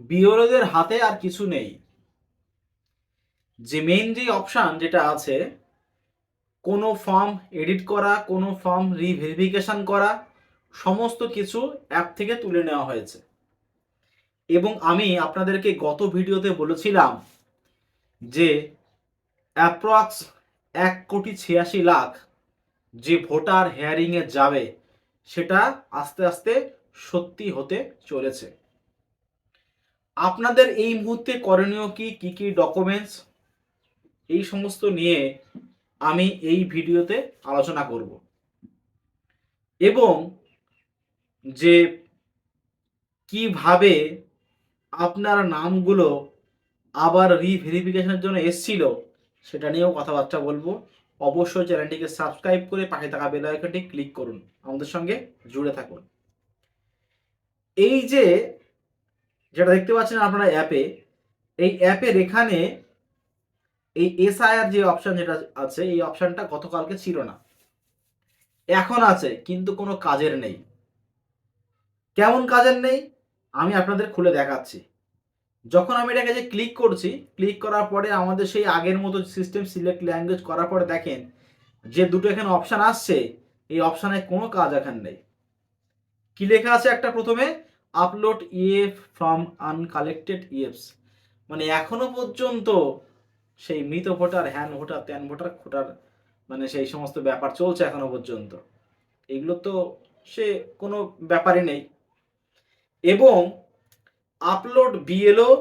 বিওরোদের হাতে আর কিছু নেই। যে মেইন যে অপশান যেটা আছে, কোনো ফর্ম এডিট করা, কোনো ফর্ম রিভেরিফিকেশন করা, সমস্ত কিছু অ্যাপ থেকে তুলে নেওয়া হয়েছে। এবং আমি আপনাদেরকে গত ভিডিওতে বলেছিলাম যে অ্যাপ্রক্স 1,86,00,000 যে ভোটার হেয়ারিংয়ে যাবে, সেটা আস্তে আস্তে সত্যি হতে চলেছে। আপনাদের এই মুহূর্তে করণীয় কি, কি কি ডকুমেন্টস, এই সমস্ত নিয়ে আমি এই ভিডিওতে আলোচনা করব। এবং যে কিভাবে আপনার নামগুলো আবার রিভেরিফিকেশনের জন্য এসছিল, সেটা নিয়েও কথাবার্তা বলবো। অবশ্যই চ্যানেলটিকে সাবস্ক্রাইব করে পাশে থাকা বেল আইকনটি ক্লিক করুন, আমাদের সঙ্গে জুড়ে থাকুন। এই যে যেটা দেখতে পাচ্ছেন আপনারা অ্যাপে, এই অ্যাপের এখানে এই এসআইআর যে অপশন যেটা আছে, এই অপশনটা গতকালকে ছিল না, এখন আছে, কিন্তু কোনো কাজের নেই। কেমন কাজের নেই আমি আপনাদের খুলে দেখাচ্ছি। যখন আমি এটাকে যে ক্লিক করছি, ক্লিক করার পরে আমাদের সেই আগের মতো সিস্টেম সিলেক্ট ল্যাঙ্গুয়েজ করার পরে দেখেন যে দুটো এখানে অপশান আসছে, এই অপশানে কোনো কাজ এখানে নেই। কি লেখা আছে একটা প্রথমে, আপলোড ইএফ ফ্রম আনকালেক্টেড ইএফস, মানে এখনো পর্যন্ত সেই মৃত ভোটার, হ্যান ভোটার, ত্যান ভোটার, খোটার, মানে সেই সমস্ত ব্যাপার চলছে এখনো পর্যন্ত। এগুলো তো সে কোনো ব্যাপারই নেই। এবং আপলোড বিএলও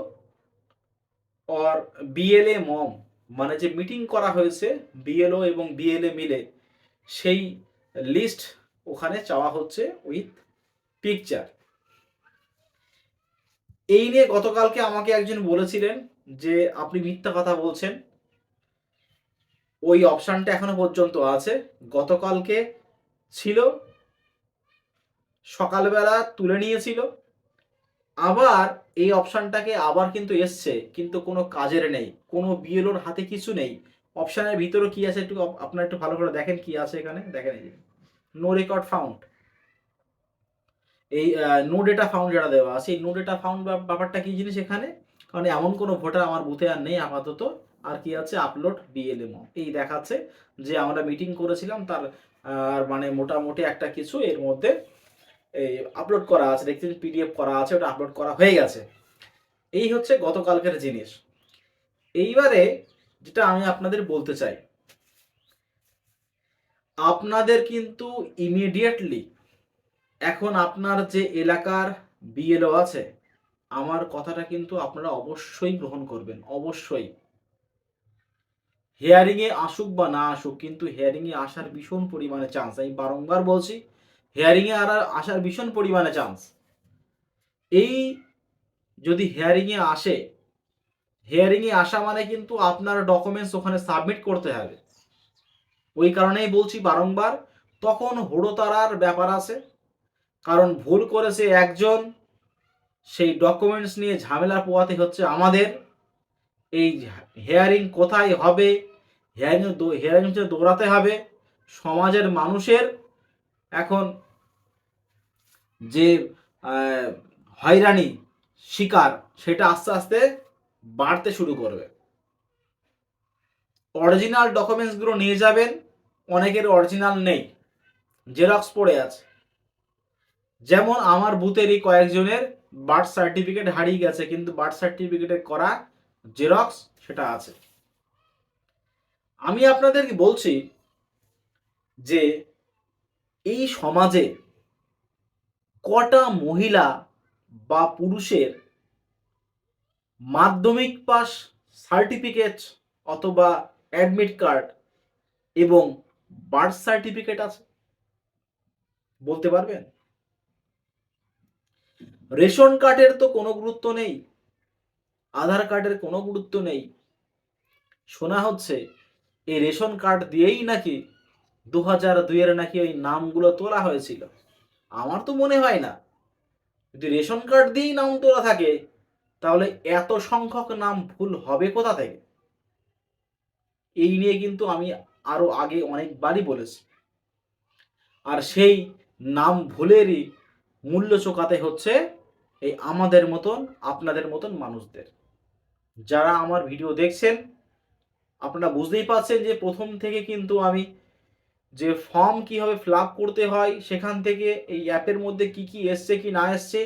অর বিএলএ মম, মানে যে মিটিং করা হয়েছে বিএলও এবং বিএলএ মিলে, সেই লিস্ট ওখানে চাওয়া হচ্ছে উইথ পিকচার। এই নিয়ে গতকালকে আমাকে একজন বলেছিলেন যে আপনি মিথ্যা কথা বলছেন, ওই অপশানটা এখনো পর্যন্ত আছে, গতকালকে ছিল, সকালবেলা তুলে নিয়েছিল, আবার এই অপশানটাকে আবার কিন্তু এসছে, কিন্তু কোনো কাজের নেই, কোনো বিএলওর হাতে কিছু নেই। অপশানের ভিতরে কি আছে একটু আপনারা একটু ভালো করে দেখেন, কি আছে এখানে দেখেন, এই যে নো রেকর্ড ফাউন্ড, এই নো ডেটা ফাউন্ড যেটা দেওয়া আছে, এই নো ডেটা ফাউন্ড ব্যাপারটা কি জিনিস এখানে, কারণ এমন কোনো ভোটার আমার বুথে আর নেই আপাতত। আর কি আছে, আপলোড বিএলএমও, এই দেখাচ্ছে যে আমরা মিটিং করেছিলাম তার মানে মোটামুটি একটা কিছু এর মধ্যে এই আপলোড করা আছে, দেখছেন পিডিএফ করা আছে, ওটা আপলোড করা হয়ে গেছে। এই হচ্ছে গতকালকের জিনিস। এইবারে যেটা আমি আপনাদের বলতে চাই, আপনাদের কিন্তু ইমিডিয়েটলি এখন আপনার যে এলাকার বিএলও আছে, আমার কথাটা কিন্তু আপনারা অবশ্যই গ্রহণ করবেন, অবশ্যই। হেয়ারিংয়ে আসুক বা না আসুক, কিন্তু হেয়ারিংয়ে আসার ভীষণ পরিমাণে চান্স, আমি বারংবার বলছি, হেয়ারিংয়ে আসার ভীষণ পরিমাণে চান্স। এই যদি হেয়ারিংয়ে আসে, হেয়ারিংয়ে আসা মানে কিন্তু আপনার ডকুমেন্টস ওখানে সাবমিট করতে হবে। ওই কারণেই বলছি বারংবার, তখন হুড়োতাড়ার ব্যাপার আছে, কারণ ভুল করেছে একজন, সেই ডকুমেন্টস নিয়ে ঝামেলা পোয়াতে হচ্ছে আমাদের। এই হেয়ারিং কোথায় হবে, হেয়ারিং দৌড়াতে হবে, সমাজের মানুষের এখন যে হয়রানি শিকার, সেটা আস্তে আস্তে বাড়তে শুরু করবে। অরিজিনাল ডকুমেন্টসগুলো নিয়ে যাবেন, অনেকের অরিজিনাল নেই, জেরক্স পড়ে আছে। যেমন আমার বুথেরই কয়েকজনের বার্থ সার্টিফিকেট হারিয়ে গেছে, কিন্তু বার্থ সার্টিফিকেটে করা জেরক্স সেটা আছে। আমি আপনাদেরকে বলছি যে এই সমাজে কটা মহিলা বা পুরুষের মাধ্যমিক পাস সার্টিফিকেট অথবা অ্যাডমিট কার্ড এবং বার্থ সার্টিফিকেট আছে, বলতে পারবেন? রেশন কার্ডের তো কোনো গুরুত্ব নেই, আধার কার্ডের কোনো গুরুত্ব নেই। শোনা হচ্ছে এই রেশন কার্ড দিয়েই নাকি 2002-এর নাকি ওই নামগুলো তোলা হয়েছিল। আমার তো মনে হয় না, যদি রেশন কার্ড দিয়েই নাম তোলা থাকে, তাহলে এত সংখ্যক নাম ভুল হবে কোথা থেকে? এই নিয়ে কিন্তু আমি আরো আগে অনেকবারই বলেছি। আর সেই নাম ভুলেরই মূল্য চোকাতে হচ্ছে এই আমাদের মতন আপনাদের মতন মানুষদের। যারা আমার ভিডিও দেখছেন আপনারা বুঝতেই পারছেন যে প্রথম থেকে কিন্তু আমি যে ফর্ম কিভাবে ফিল আপ করতে হয়, সেখান থেকে এই অ্যাপের মধ্যে কি কি এসছে কি না এসছে,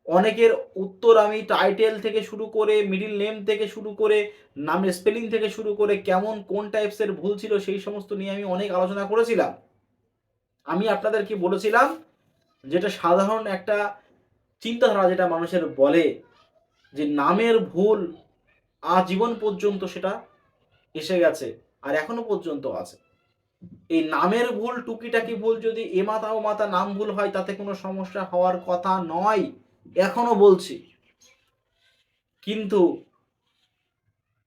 অনেকের উত্তর আমি টাইটেল থেকে শুরু করে মিডিল নেম থেকে শুরু করে নামের স্পেলিং থেকে শুরু করে কেমন কোন টাইপসের ভুল ছিল সেই সমস্ত নিয়ে আমি অনেক আলোচনা করেছিলাম। আমি আপনাদেরকে বলেছিলাম যেটা সাধারণ একটা চিন্তাধারা যেটা মানুষের বলে যে নামের ভুল আজীবন পর্যন্ত সেটা এসে গেছে আর এখনো পর্যন্ত আছে। এই নামের ভুল টুকিটাকি ভুল যদি এ মাথা ও মাথা নাম ভুল হয় তাতে কোনো সমস্যা হওয়ার কথা নয়, এখনো বলছি। কিন্তু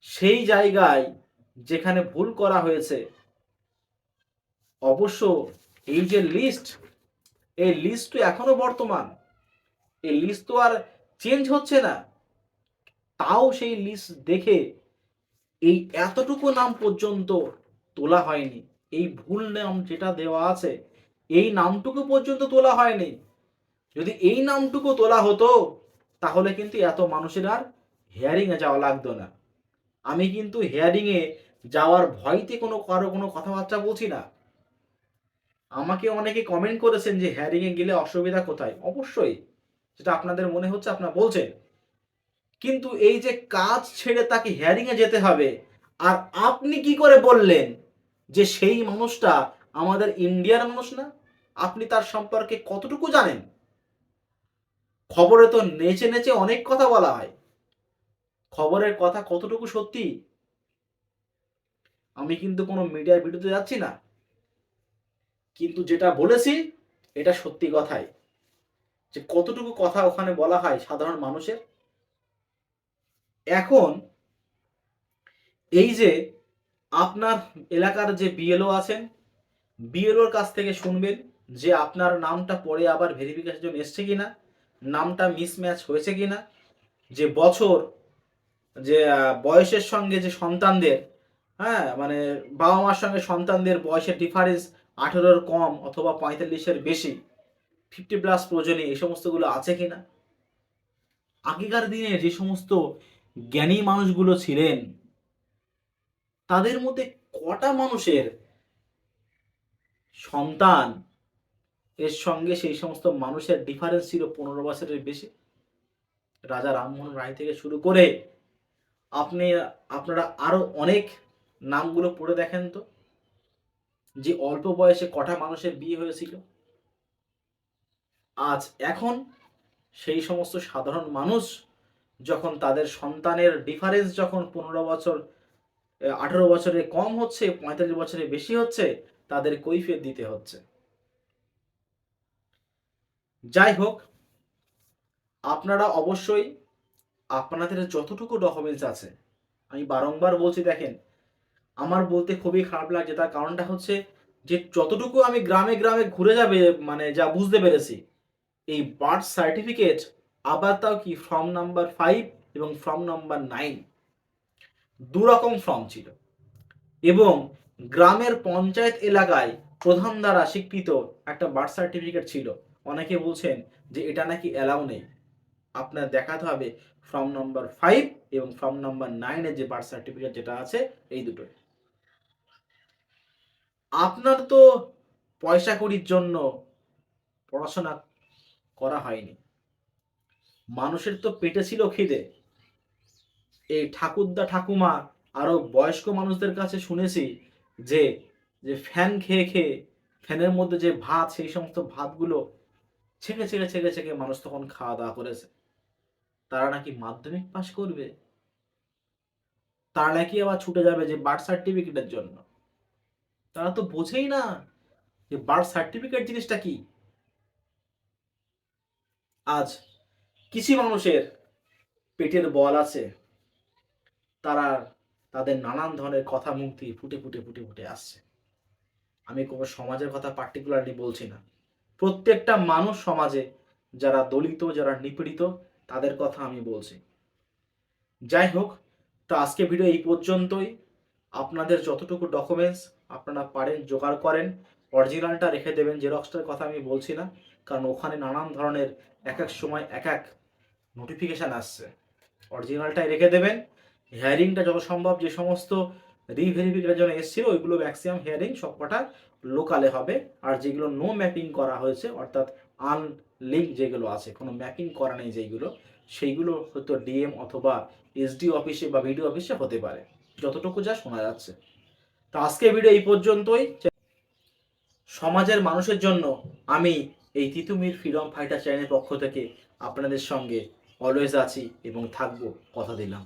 সেই জায়গায় যেখানে ভুল করা হয়েছে, অবশ্য এই যে লিস্ট, এই লিস্ট তো এখনো বর্তমান, এই লিস্ট তো আর চেঞ্জ হচ্ছে না। তাও সেই লিস্ট দেখে এই এতটুকু নাম পর্যন্ত তোলা হয়নি। এই ভুল নাম যেটা দেওয়া আছে এই নামটুকু পর্যন্ত তোলা হয়নি। যদি এই নামটুকু তোলা হতো তাহলে কিন্তু এত মানুষের আর হিয়ারিংয়ে যাওয়া লাগতো না। আমি কিন্তু হিয়ারিংয়ে যাওয়ার ভয়তে কারো কোনো কথাবার্তা বলছি না। আমাকে অনেকে কমেন্ট করেছেন যে হিয়ারিংয়ে গেলে অসুবিধা কোথায়? অবশ্যই যেটা আপনাদের মনে হচ্ছে আপনারা বলছেন। কিন্তু এই যে কাজ ছেড়ে তাকে হিয়ারিংয়ে যেতে হবে, আর আপনি কি করে বললেন যে সেই মানুষটা আমাদের ইন্ডিয়ার মানুষ না? আপনি তার সম্পর্কে কতটুকু জানেন? খবরে তো নেচে নেচে অনেক কথা বলা হয়, খবরের কথা কতটুকু সত্যি? আমি কিন্তু কোনো মিডিয়ার ভিডিওতে যাচ্ছি না, কিন্তু যেটা বলেছি এটা সত্যি কথাই। যে কতটুকু কথা ওখানে বলা হয় সাধারণ মানুষের। এখন এই যে আপনার এলাকার যে বিএলও আছেন, বিএলওর কাছ থেকে শুনবেন যে আপনার নামটা পরে আবার ভেরিফিকেশনের জন্য এসছে কিনা, নামটা মিসম্যাচ হয়েছে কিনা, যে বছর, যে বয়সের সঙ্গে যে সন্তানদের, হ্যাঁ মানে বাবা মার সঙ্গে সন্তানদের বয়সের ডিফারেন্স 18-র কম অথবা 45-এর বেশি, 50+ প্রয়োজনে এই সমস্তগুলো আছে কিনা। আগেকার দিনে যে সমস্ত জ্ঞানী মানুষগুলো ছিলেন তাদের মধ্যে কটা মানুষের সন্তান এর সঙ্গে সেই সমস্ত মানুষের ডিফারেন্স ছিল 15 বছরের বেশি? রাজা রামমোহন রায় থেকে শুরু করে আপনি আপনারা আরো অনেক নামগুলো পড়ে দেখেন তো, যে অল্প বয়সে কটা মানুষের বিয়ে হয়েছিল। আজ এখন সেই সমস্ত সাধারণ মানুষ যখন তাদের সন্তানের ডিফারেন্স যখন 15 বছর, 18 বছরে কম হচ্ছে, 45 বছরে বেশি হচ্ছে, তাদের কৈফিয়ত দিতে হচ্ছে। যাই হোক, আপনারা অবশ্যই আপনাদের যতটুকু ডকুমেন্টস আছে, আমি বারংবার বলছি, দেখেন আমার বলতে খুবই খারাপ লাগছে, তার কারণটা হচ্ছে যে যতটুকু আমি গ্রামে গ্রামে ঘুরে যাবে মানে যা বুঝতে পেরেছি, এই বার্থ সার্টিফিকেট আবার তাও কি ফর্ম নাম্বার 5 এবং ফর্ম নাম্বার 9 দুরকম ফর্ম ছিল, এবং গ্রামের পঞ্চায়েত এলাকায় প্রধান দ্বারা স্বীকৃত একটা বার্থ সার্টিফিকেট ছিল। অনেকে বলছেন যে এটা নাকি অ্যালাউ নেই, আপনার দেখাতে হবে ফর্ম নাম্বার 5 এবং ফর্ম নাম্বার 9 এর যে বার্থ সার্টিফিকেট যেটা আছে এই দুটোই। আপনার তো পয়সা কড়ির জন্য পড়াশোনা করা হয়নি, মানুষের তো পেটে ছিল খিদে। এই ঠাকুরদা ঠাকুমা আরো বয়স্ক মানুষদের কাছে শুনেছি যে যে ফ্যান খেয়ে খেয়ে ফ্যানের মধ্যে যে ভাত, সেই সমস্ত ভাতগুলো ছেঁকে ছেঁকে ছেঁকে ছেঁকে মানুষ তখন খাওয়া দাওয়া করেছে। তারা নাকি মাধ্যমিক পাশ করবে, তারা নাকি আবার ছুটে যাবে যে বার্থ সার্টিফিকেটের জন্য। তারা তো বোঝেই না যে বার্থ সার্টিফিকেট জিনিসটা কি। আজ কিছু মানুষের পেটের বল আছে, তারা তাদের নানান ধরনের কথা মুখ দিয়ে ফুটে ফুটে ফুটে ফুটে আসছে। আমি কোনো সমাজের কথা পার্টিকুলারলি বলছি না, প্রত্যেকটা মানুষ সমাজে যারা দলিত, যারা নিপীড়িত, তাদের কথা আমি বলছি। যাই হোক, তো আজকে ভিডিও এই পর্যন্তই। আপনাদের যতটুকু ডকুমেন্টস আপনারা পারেন জোগাড় করেন, অরিজিনালটা রেখে দেবেন, জেরক্সটার কথা আমি বলছি না, কারণ ওখানে নানান ধরনের এক এক সময় এক এক নোটিফিকেশান আসছে, অরিজিনালটাই রেখে দেবেন। হিয়ারিংটা যত সম্ভব যে সমস্ত রিভেরিফিকেশনের জন্য এসেছিল ওইগুলো ম্যাক্সিমাম হিয়ারিং সবকটা লোকালে হবে, আর যেগুলো নো ম্যাপিং করা হয়েছে অর্থাৎ আনলিঙ্ক যেগুলো আছে, কোনো ম্যাপিং করা নেই যেইগুলো, সেইগুলো হয়তো ডিএম অথবা এসডি অফিসে বা ভিডিও অফিসে হতে পারে, যতটুকু যা শোনা যাচ্ছে। তো আজকে ভিডিও এই পর্যন্তই। সমাজের মানুষের জন্য আমি এই তিতুমির ফ্রিডম ফাইটার চ্যানেলের পক্ষ থেকে আপনাদের সঙ্গে অলওয়েজ আছি এবং থাকবো, কথা দিলাম।